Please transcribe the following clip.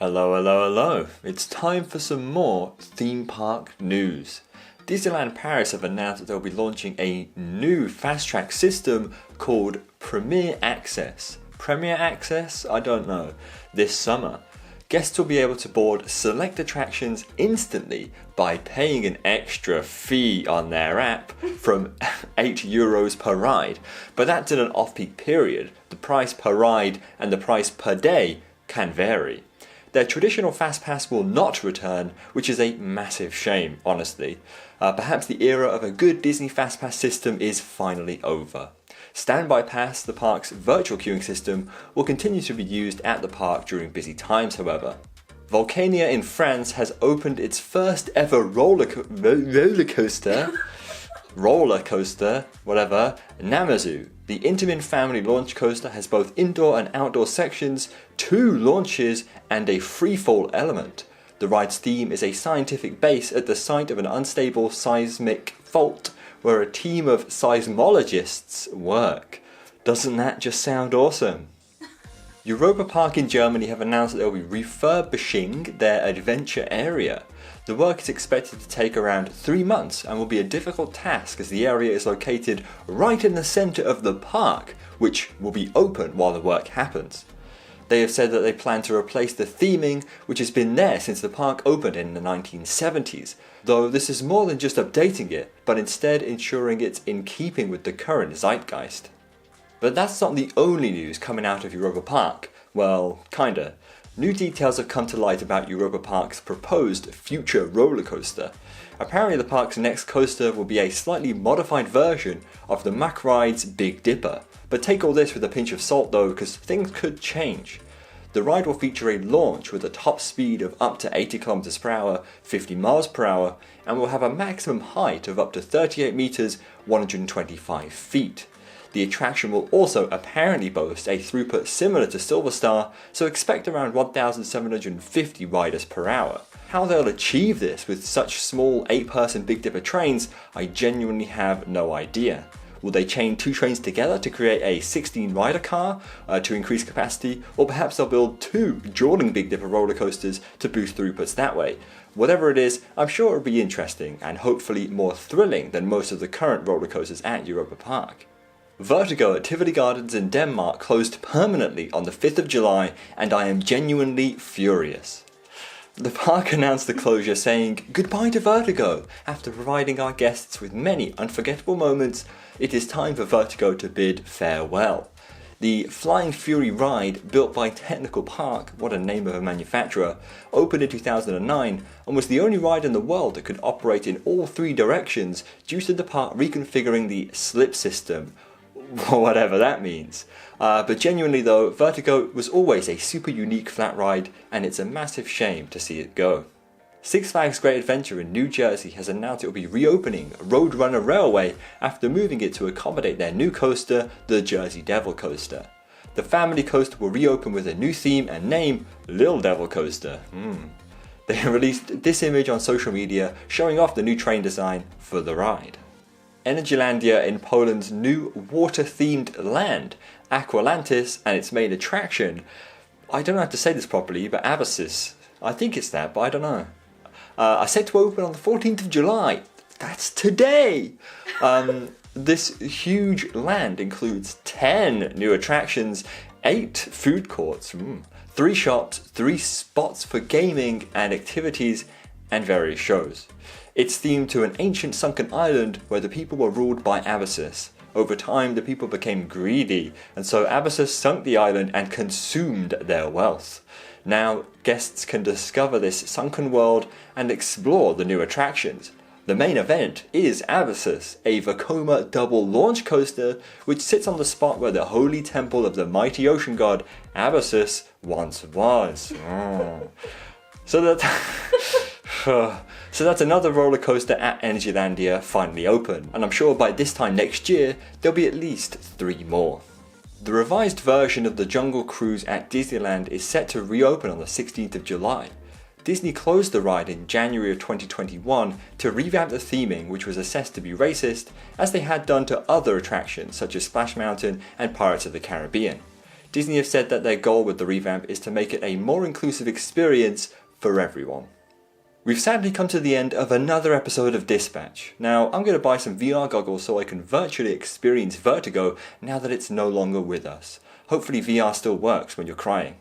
Hello, hello, hello. It's time for some more theme park news. Disneyland Paris have announced that they'll be launching a new fast track system called Premier Access. Premier Access? I don't know. This summer. Guests will be able to board select attractions instantly by paying an extra fee on their app from €8 per ride. But that's in an off-peak period. The price per ride and the price per day can vary. Their traditional FastPass will not return, which is a massive shame, honestly. Perhaps the era of a good Disney FastPass system is finally over. Standby Pass, the park's virtual queuing system, will continue to be used at the park during busy times, however. Vulcania in France has opened its first ever roller coaster, Namazu. The Intamin family launch coaster has both indoor and outdoor sections, 2 launches, and a freefall element. The ride's theme is a scientific base at the site of an unstable seismic fault where a team of seismologists work. Doesn't that just sound awesome? Europa Park in Germany have announced that they'll be refurbishing their adventure area. The work is expected to take around 3 months and will be a difficult task as the area is located right in the centre of the park, which will be open while the work happens. They have said that they plan to replace the theming, which has been there since the park opened in the 1970s, though this is more than just updating it, but instead ensuring it's in keeping with the current zeitgeist. But that's not the only news coming out of Europa Park. Well, kinda. New details have come to light about Europa Park's proposed future roller coaster. Apparently the park's next coaster will be a slightly modified version of the Mack Ride's Big Dipper. But take all this with a pinch of salt though, because things could change. The ride will feature a launch with a top speed of up to 80 km per hour, 50 miles per hour, and will have a maximum height of up to 38 meters, 125 feet. The attraction will also apparently boast a throughput similar to Silver Star, so expect around 1,750 riders per hour. How they'll achieve this with such small 8-person Big Dipper trains, I genuinely have no idea. Will they chain 2 trains together to create a 16-rider car to increase capacity, or perhaps they'll build 2 dueling Big Dipper roller coasters to boost throughputs that way? Whatever it is, I'm sure it'll be interesting and hopefully more thrilling than most of the current roller coasters at Europa Park. Vertigo at Tivoli Gardens in Denmark closed permanently on the 5th of July, and I am genuinely furious. The park announced the closure saying, "Goodbye to Vertigo. After providing our guests with many unforgettable moments, it is time for Vertigo to bid farewell." The Flying Fury ride, built by Technical Park, what a name of a manufacturer, opened in 2009 and was the only ride in the world that could operate in all 3 directions due to the park reconfiguring the slip system, whatever that means. But genuinely though, Vertigo was always a super unique flat ride, and it's a massive shame to see it go. Six Flags Great Adventure in New Jersey has announced it will be reopening Roadrunner Railway after moving it to accommodate their new coaster, the Jersey Devil Coaster. The family coaster will reopen with a new theme and name, Lil Devil Coaster. They released this image on social media showing off the new train design for the ride. Energylandia in Poland's new water-themed land, Aqualantis, and its main attraction, I don't know how to say this properly, but Abyssus. I think it's that, but I don't know. Are set to open on the 14th of July. That's today! This huge land includes 10 new attractions, 8 food courts, 3 shops, 3 spots for gaming and activities, and various shows. It's themed to an ancient sunken island where the people were ruled by Abyssus. Over time, the people became greedy, and so Abyssus sunk the island and consumed their wealth. Now, guests can discover this sunken world and explore the new attractions. The main event is Abyssus, a Vekoma double launch coaster which sits on the spot where the holy temple of the mighty ocean god Abyssus once was. So that's another roller coaster at Energylandia finally open, and I'm sure by this time next year there'll be at least 3 more. The revised version of the Jungle Cruise at Disneyland is set to reopen on the 16th of July. Disney closed the ride in January of 2021 to revamp the theming, which was assessed to be racist, as they had done to other attractions such as Splash Mountain and Pirates of the Caribbean. Disney have said that their goal with the revamp is to make it a more inclusive experience for everyone. We've sadly come to the end of another episode of Dispatch. Now, I'm going to buy some VR goggles so I can virtually experience Vertigo now that it's no longer with us. Hopefully VR still works when you're crying.